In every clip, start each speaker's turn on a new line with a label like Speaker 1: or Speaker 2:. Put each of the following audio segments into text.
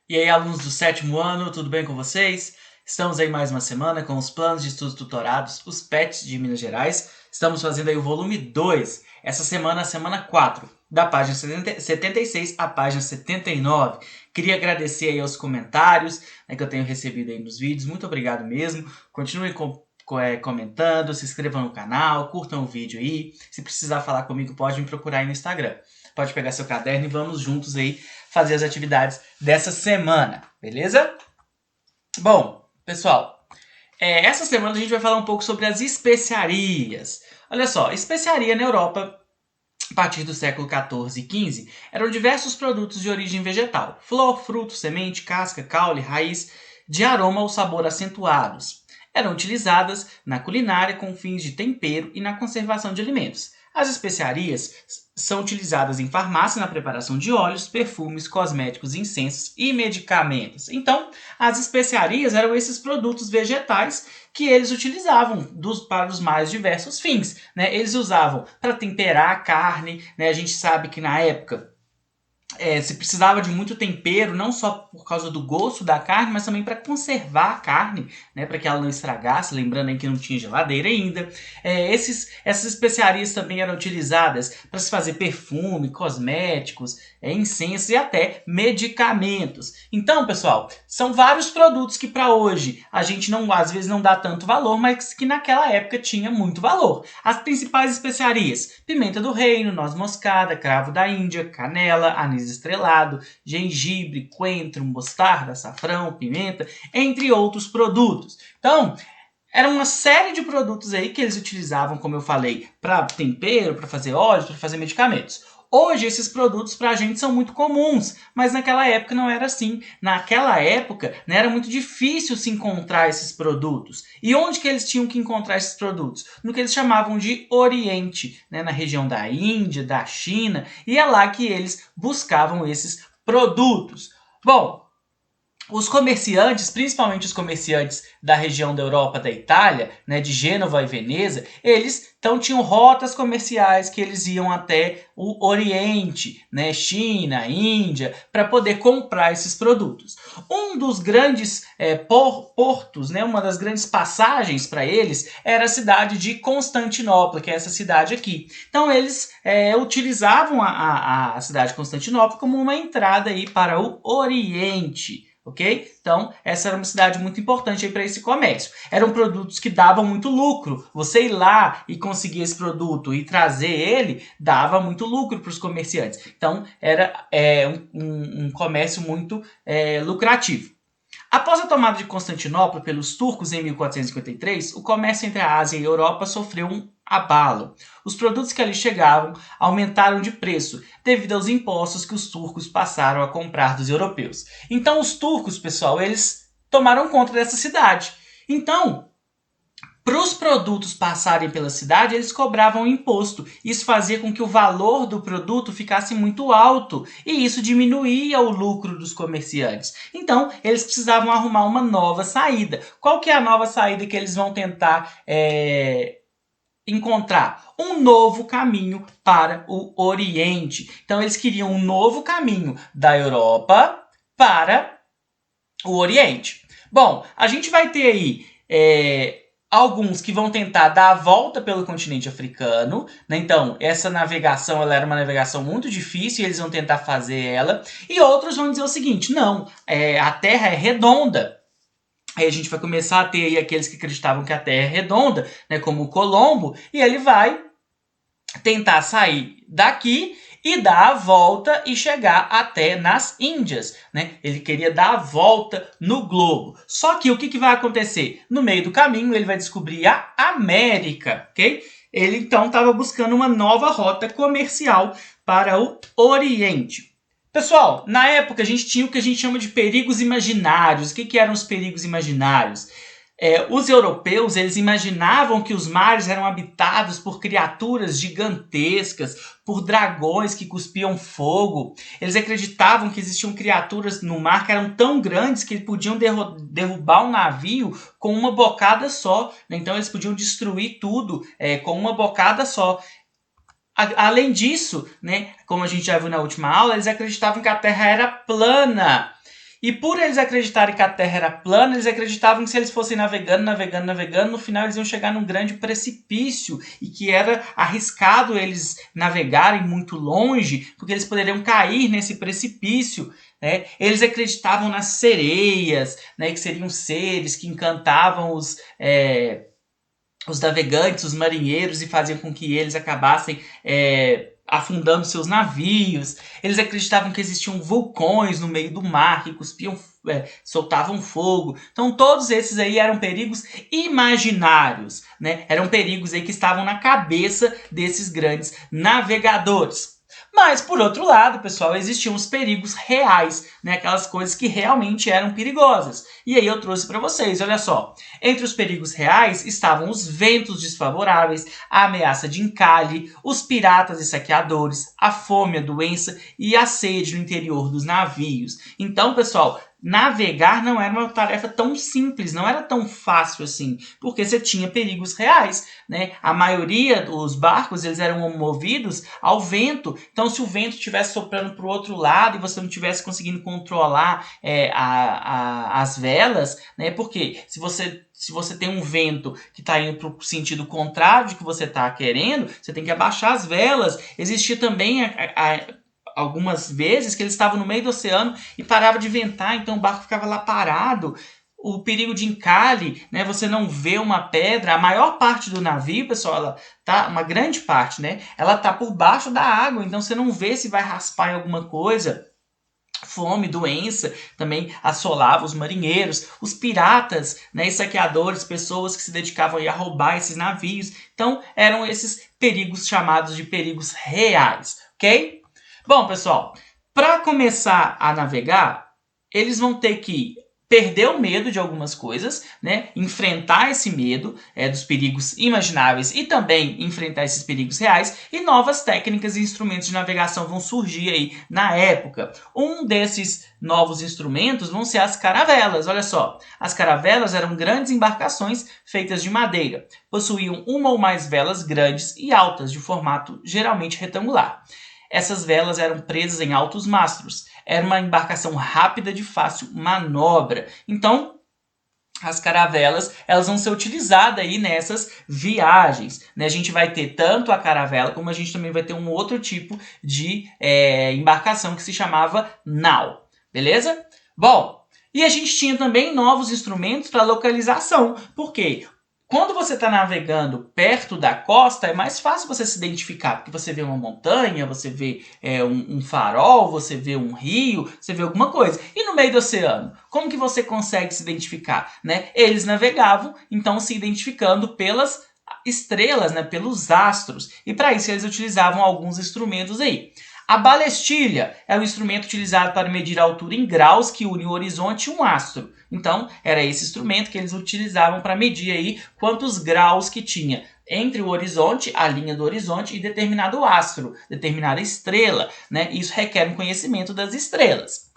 Speaker 1: E aí, alunos do sétimo ano, tudo bem com vocês? Estamos aí mais uma semana com os planos de estudos tutorados, os PETs de Minas Gerais. Estamos fazendo aí o volume 2, essa semana, a semana 4, da página 76 à página 79. Queria agradecer aí aos comentários, que eu tenho recebido aí nos vídeos. Muito obrigado mesmo. Continuem comentando, se inscrevam no canal, curtam o vídeo aí. Se precisar falar comigo, pode me procurar aí no Instagram. Pode pegar seu caderno e vamos juntos aí fazer as atividades dessa semana, beleza? Bom, pessoal, essa semana a gente vai falar um pouco sobre as especiarias. Olha só, especiaria na Europa, a partir do século XIV e XV, eram diversos produtos de origem vegetal, flor, fruto, semente, casca, caule, raiz, de aroma ou sabor acentuados. Eram utilizadas na culinária com fins de tempero e na conservação de alimentos. As especiarias são utilizadas em farmácia na preparação de óleos, perfumes, cosméticos, incensos e medicamentos. Então, as especiarias eram esses produtos vegetais que eles utilizavam para os mais diversos fins, né? Eles usavam para temperar a carne, né? A gente sabe que na época se precisava de muito tempero, não só por causa do gosto da carne, mas também para conservar a carne, né, para que ela não estragasse, lembrando aí que não tinha geladeira ainda. Essas especiarias também eram utilizadas para se fazer perfume, cosméticos, incensos e até medicamentos. Então, pessoal, são vários produtos que para hoje a gente às vezes não dá tanto valor, mas que naquela época tinha muito valor. As principais especiarias: pimenta do reino, noz moscada, cravo da Índia, canela, anis estrelado, gengibre, coentro, mostarda, açafrão, pimenta, entre outros produtos. Então, era uma série de produtos aí que eles utilizavam, como eu falei, para tempero, para fazer óleos, para fazer medicamentos. Hoje, esses produtos para a gente são muito comuns, mas naquela época não era assim. Naquela época, né, era muito difícil se encontrar esses produtos. E onde que eles tinham que encontrar esses produtos? No que eles chamavam de Oriente, né, na região da Índia, da China, e é lá que eles buscavam esses produtos. Bom, os comerciantes, principalmente os comerciantes da região da Europa, da Itália, né, de Gênova e Veneza, eles então tinham rotas comerciais que eles iam até o Oriente, né, China, Índia, para poder comprar esses produtos. Um dos grandes portos, né, uma das grandes passagens para eles era a cidade de Constantinopla, que é essa cidade aqui. Então eles utilizavam a cidade de Constantinopla como uma entrada aí para o Oriente. Ok? Então, essa era uma cidade muito importante para esse comércio. Eram produtos que davam muito lucro. Você ir lá e conseguir esse produto e trazer ele, dava muito lucro para os comerciantes. Então, era um comércio muito lucrativo. Após a tomada de Constantinopla pelos turcos em 1453, o comércio entre a Ásia e a Europa sofreu um abalo. Os produtos que ali chegavam aumentaram de preço devido aos impostos que os turcos passaram a comprar dos europeus. Então os turcos, pessoal, eles tomaram conta dessa cidade. Então, para os produtos passarem pela cidade, eles cobravam imposto. Isso fazia com que o valor do produto ficasse muito alto e isso diminuía o lucro dos comerciantes. Então, eles precisavam arrumar uma nova saída. Qual que é a nova saída que eles vão tentar encontrar? Um novo caminho para o Oriente. Então, eles queriam um novo caminho da Europa para o Oriente. Bom, a gente vai ter aí alguns que vão tentar dar a volta pelo continente africano, né? Então, essa navegação ela era uma navegação muito difícil e eles vão tentar fazer ela. E outros vão dizer o seguinte: não, a Terra é redonda. Aí a gente vai começar a ter aí aqueles que acreditavam que a Terra é redonda, né? Como o Colombo, e ele vai tentar sair daqui e dar a volta e chegar até nas Índias, né? Ele queria dar a volta no globo. Só que o que vai acontecer? No meio do caminho, ele vai descobrir a América, ok? Ele, então, estava buscando uma nova rota comercial para o Oriente. Pessoal, na época, a gente tinha o que a gente chama de perigos imaginários. O que eram os perigos imaginários? Os europeus eles imaginavam que os mares eram habitados por criaturas gigantescas, por dragões que cuspiam fogo. Eles acreditavam que existiam criaturas no mar que eram tão grandes que podiam derrubar um navio com uma bocada só. Então eles podiam destruir tudo com uma bocada só. Além disso, né, como a gente já viu na última aula, eles acreditavam que a Terra era plana. E por eles acreditarem que a Terra era plana, eles acreditavam que se eles fossem navegando, no final eles iam chegar num grande precipício e que era arriscado eles navegarem muito longe, porque eles poderiam cair nesse precipício. Né? Eles acreditavam nas sereias, né, que seriam seres que encantavam os navegantes, os marinheiros, e faziam com que eles acabassem afundando seus navios. Eles acreditavam que existiam vulcões no meio do mar que cuspiam, soltavam fogo. Então todos esses aí eram perigos imaginários, né? Eram perigos aí que estavam na cabeça desses grandes navegadores. Mas, por outro lado, pessoal, existiam os perigos reais, né? Aquelas coisas que realmente eram perigosas. E aí eu trouxe para vocês, olha só. Entre os perigos reais estavam os ventos desfavoráveis, a ameaça de encalhe, os piratas e saqueadores, a fome, a doença e a sede no interior dos navios. Então, pessoal, navegar não era uma tarefa tão simples, não era tão fácil assim, porque você tinha perigos reais, né? A maioria dos barcos eles eram movidos ao vento, então se o vento estivesse soprando para o outro lado e você não estivesse conseguindo controlar as velas, né? Porque se você tem um vento que está indo para o sentido contrário de que você está querendo, você tem que abaixar as velas. Existia também algumas vezes que eles estavam no meio do oceano e parava de ventar, então o barco ficava lá parado. O perigo de encalhe, né? Você não vê uma pedra. A maior parte do navio, pessoal, ela tá, uma grande parte, né? Ela tá por baixo da água, então você não vê se vai raspar em alguma coisa. Fome, doença, também assolava os marinheiros, os piratas, né, e saqueadores, pessoas que se dedicavam a roubar esses navios. Então, eram esses perigos chamados de perigos reais, ok? Bom, pessoal, para começar a navegar, eles vão ter que perder o medo de algumas coisas, né? Enfrentar esse medo dos perigos imagináveis e também enfrentar esses perigos reais, e novas técnicas e instrumentos de navegação vão surgir aí na época. Um desses novos instrumentos vão ser as caravelas. Olha só, as caravelas eram grandes embarcações feitas de madeira, possuíam uma ou mais velas grandes e altas, de formato geralmente retangular. Essas velas eram presas em altos mastros. Era uma embarcação rápida de fácil manobra. Então, as caravelas elas vão ser utilizadas aí nessas viagens. Né? A gente vai ter tanto a caravela, como a gente também vai ter um outro tipo de embarcação que se chamava nau. Beleza? Bom, e a gente tinha também novos instrumentos para localização. Por quê? Quando você está navegando perto da costa, é mais fácil você se identificar, porque você vê uma montanha, você vê um farol, você vê um rio, você vê alguma coisa. E no meio do oceano, como que você consegue se identificar? Né? Eles navegavam, então se identificando pelas estrelas, né? Pelos astros. E para isso eles utilizavam alguns instrumentos aí. A balestilha é um instrumento utilizado para medir a altura em graus que une o horizonte e um astro. Então, era esse instrumento que eles utilizavam para medir aí quantos graus que tinha entre o horizonte, a linha do horizonte, e determinado astro, determinada estrela. Né? Isso requer um conhecimento das estrelas.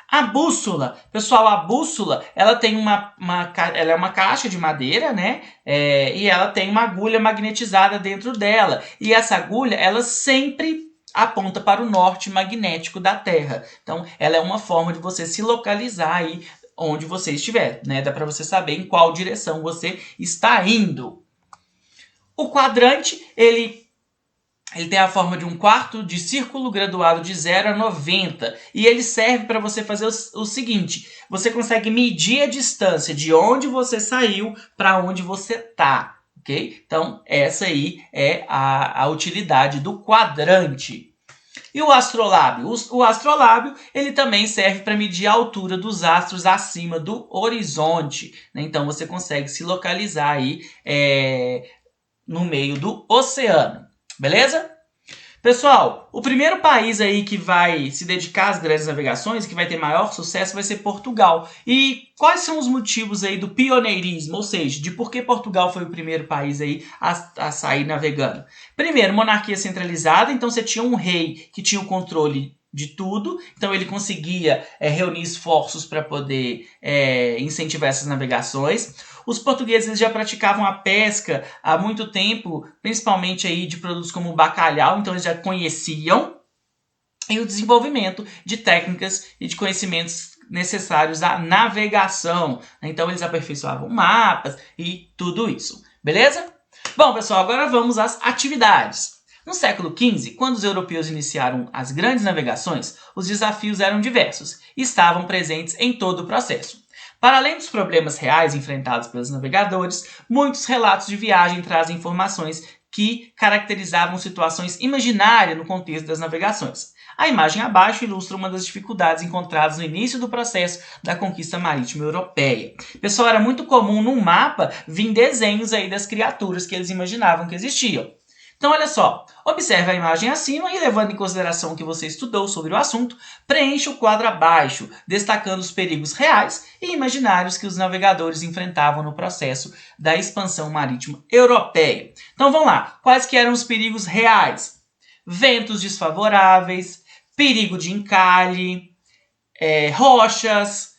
Speaker 1: A bússola, pessoal, a bússola, ela tem ela é uma caixa de madeira, né? E ela tem uma agulha magnetizada dentro dela. E essa agulha, ela sempre aponta para o norte magnético da Terra. Então, ela é uma forma de você se localizar aí onde você estiver, né? Dá para você saber em qual direção você está indo. O quadrante, ele tem a forma de um quarto de círculo graduado de 0 a 90. E ele serve para você fazer o seguinte. Você consegue medir a distância de onde você saiu para onde você está. Okay? Então, essa aí é a utilidade do quadrante. E o astrolábio? O astrolábio ele também serve para medir a altura dos astros acima do horizonte. Né? Então, você consegue se localizar aí no meio do oceano. Beleza? Pessoal, o primeiro país aí que vai se dedicar às grandes navegações, que vai ter maior sucesso, vai ser Portugal. E quais são os motivos aí do pioneirismo, ou seja, de por que Portugal foi o primeiro país aí a sair navegando? Primeiro, monarquia centralizada, então você tinha um rei que tinha o controle de tudo, então ele conseguia reunir esforços para poder incentivar essas navegações. Os portugueses já praticavam a pesca há muito tempo, principalmente aí de produtos como o bacalhau, então eles já conheciam. E o desenvolvimento de técnicas e de conhecimentos necessários à navegação. Então, eles aperfeiçoavam mapas e tudo isso. Beleza? Bom, pessoal, agora vamos às atividades. No século XV, quando os europeus iniciaram as grandes navegações, os desafios eram diversos e estavam presentes em todo o processo. Para além dos problemas reais enfrentados pelos navegadores, muitos relatos de viagem trazem informações que caracterizavam situações imaginárias no contexto das navegações. A imagem abaixo ilustra uma das dificuldades encontradas no início do processo da conquista marítima europeia. Pessoal, era muito comum no mapa vir desenhos aí das criaturas que eles imaginavam que existiam. Então, olha só, observe a imagem acima e, levando em consideração o que você estudou sobre o assunto, preencha o quadro abaixo, destacando os perigos reais e imaginários que os navegadores enfrentavam no processo da expansão marítima europeia. Então, vamos lá. Quais que eram os perigos reais? Ventos desfavoráveis, perigo de encalhe, rochas,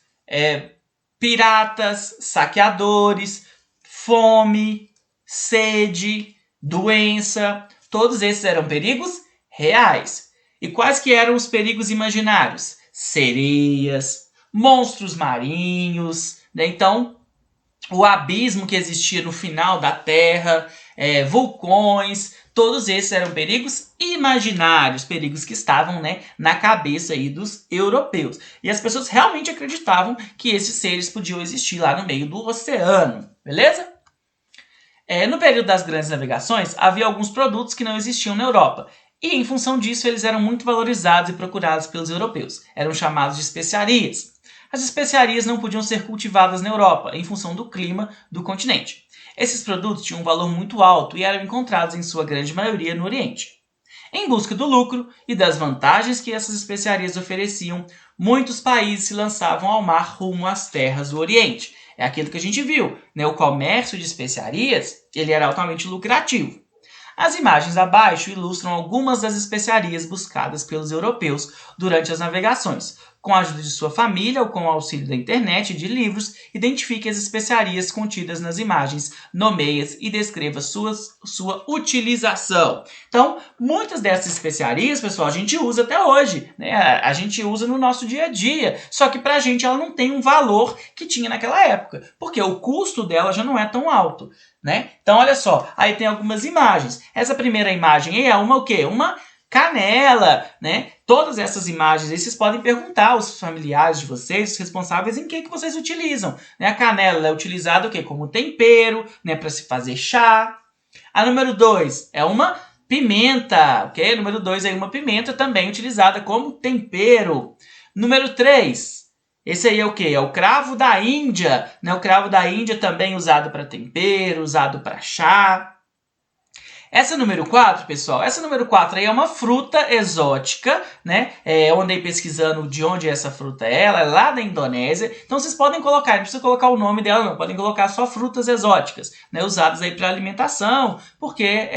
Speaker 1: piratas, saqueadores, fome, sede, doença, todos esses eram perigos reais. E quais que eram os perigos imaginários? Sereias, monstros marinhos, né? Então, o abismo que existia no final da Terra, vulcões, todos esses eram perigos imaginários, perigos que estavam, né, na cabeça aí dos europeus. E as pessoas realmente acreditavam que esses seres podiam existir lá no meio do oceano, beleza? No período das grandes navegações, havia alguns produtos que não existiam na Europa. E, em função disso, eles eram muito valorizados e procurados pelos europeus. Eram chamados de especiarias. As especiarias não podiam ser cultivadas na Europa, em função do clima do continente. Esses produtos tinham um valor muito alto e eram encontrados, em sua grande maioria, no Oriente. Em busca do lucro e das vantagens que essas especiarias ofereciam, muitos países se lançavam ao mar rumo às terras do Oriente. É aquilo que a gente viu, né? O comércio de especiarias ele era altamente lucrativo. As imagens abaixo ilustram algumas das especiarias buscadas pelos europeus durante as navegações. Com a ajuda de sua família ou com o auxílio da internet e de livros, identifique as especiarias contidas nas imagens, nomeie-as e descreva sua utilização. Então, muitas dessas especiarias, pessoal, a gente usa até hoje, né? A gente usa no nosso dia a dia, só que pra gente ela não tem um valor que tinha naquela época, porque o custo dela já não é tão alto, né? Então, olha só, aí tem algumas imagens. Essa primeira imagem aí é uma o quê? Uma canela, né? Todas essas imagens aí vocês podem perguntar aos familiares de vocês, os responsáveis, em que vocês utilizam. Né? A canela é utilizada o quê? Como tempero, né? Para se fazer chá. A número 2 é uma pimenta, ok? Número 2 é uma pimenta também utilizada como tempero. Número 3, esse aí é o quê? É o cravo da Índia, né? O cravo da Índia também usado para tempero, usado para chá. Essa número 4, pessoal, essa número 4 aí é uma fruta exótica, né? Eu andei pesquisando de onde essa fruta é, ela é lá da Indonésia. Então vocês podem colocar, não precisa colocar o nome dela não, podem colocar só frutas exóticas, né? Usadas aí para alimentação, porque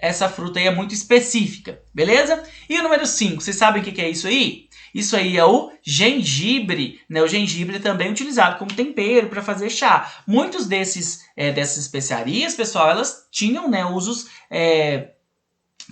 Speaker 1: essa fruta aí é muito específica, beleza? E o número 5, vocês sabem o que é isso aí? Isso aí é o gengibre, né? O gengibre também é utilizado como tempero para fazer chá. Muitos dessas especiarias, pessoal, elas tinham, né, usos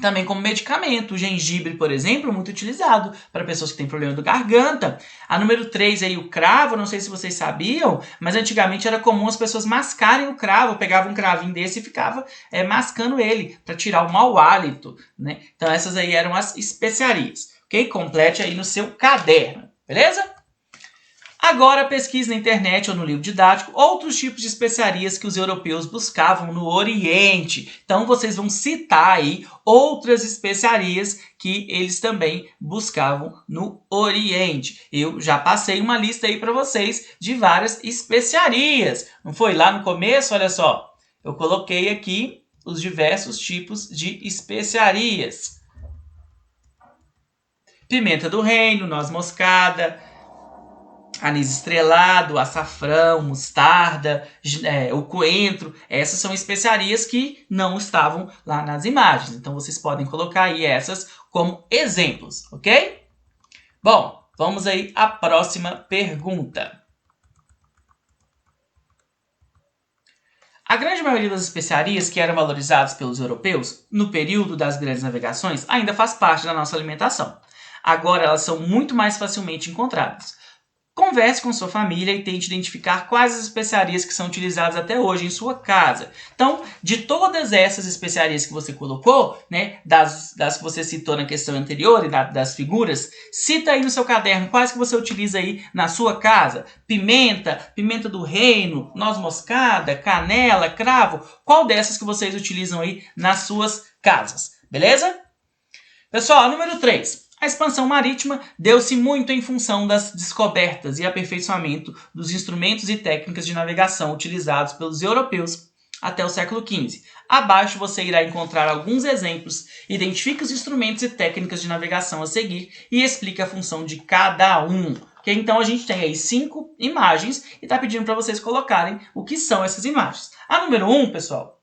Speaker 1: também como medicamento. O gengibre, por exemplo, é muito utilizado para pessoas que têm problema de garganta. A número 3 aí, o cravo, não sei se vocês sabiam, mas antigamente era comum as pessoas mascarem o cravo, pegavam um cravinho desse e ficava mascando ele para tirar o mau hálito, né? Então essas aí eram as especiarias. Ok? Complete aí no seu caderno, beleza? Agora pesquise na internet ou no livro didático outros tipos de especiarias que os europeus buscavam no Oriente. Então vocês vão citar aí outras especiarias que eles também buscavam no Oriente. Eu já passei uma lista aí para vocês de várias especiarias. Não foi lá no começo? Olha só, eu coloquei aqui os diversos tipos de especiarias. Pimenta do reino, noz moscada, anis estrelado, açafrão, mostarda, o coentro. Essas são especiarias que não estavam lá nas imagens. Então, vocês podem colocar aí essas como exemplos, ok? Bom, vamos aí à próxima pergunta. A grande maioria das especiarias que eram valorizadas pelos europeus no período das grandes navegações ainda faz parte da nossa alimentação. Agora elas são muito mais facilmente encontradas. Converse com sua família e tente identificar quais as especiarias que são utilizadas até hoje em sua casa. Então, de todas essas especiarias que você colocou, né, das que você citou na questão anterior e das figuras, cita aí no seu caderno quais que você utiliza aí na sua casa. Pimenta, pimenta do reino, noz moscada, canela, cravo. Qual dessas que vocês utilizam aí nas suas casas? Beleza? Pessoal, número 3. A expansão marítima deu-se muito em função das descobertas e aperfeiçoamento dos instrumentos e técnicas de navegação utilizados pelos europeus até o século XV. Abaixo você irá encontrar alguns exemplos, identifique os instrumentos e técnicas de navegação a seguir e explique a função de cada um. Okay? Então a gente tem aí 5 imagens e está pedindo para vocês colocarem o que são essas imagens. A número 1, pessoal,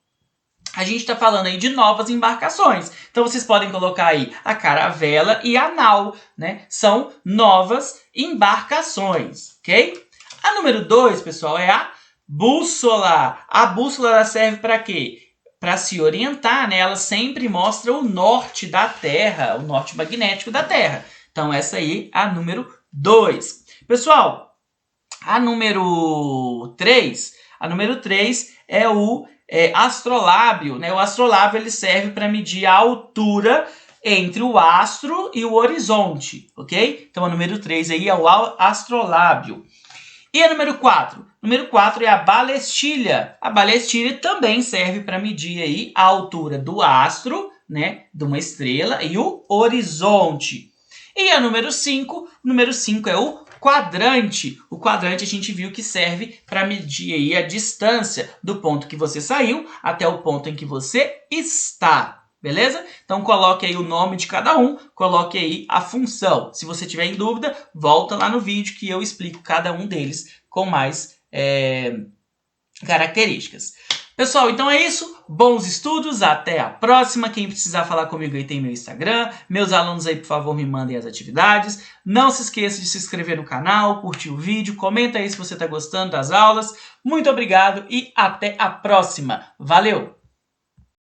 Speaker 1: a gente está falando aí de novas embarcações. Então, vocês podem colocar aí a caravela e a nau, né? São novas embarcações, ok? A número 2, pessoal, é a bússola. A bússola ela serve para quê? Para se orientar, né? Ela sempre mostra o norte da Terra, o norte magnético da Terra. Então, essa aí é a número 2. Pessoal, a número 3 é o astrolábio, né? O astrolábio ele serve para medir a altura entre o astro e o horizonte, ok? Então, a número 3 aí é o astrolábio. E a número 4? Número 4 é a balestilha. A balestilha também serve para medir aí a altura do astro, né? De uma estrela e o horizonte. E a número 5? Número 5 é o quadrante. O quadrante a gente viu que serve para medir aí a distância do ponto que você saiu até o ponto em que você está. Beleza? Então coloque aí o nome de cada um, coloque aí a função. Se você tiver em dúvida, volta lá no vídeo que eu explico cada um deles com mais características. Pessoal, então é isso. Bons estudos, até a próxima. Quem precisar falar comigo aí tem meu Instagram. Meus alunos aí, por favor, me mandem as atividades. Não se esqueça de se inscrever no canal, curtir o vídeo, comenta aí se você está gostando das aulas. Muito obrigado e até a próxima. Valeu!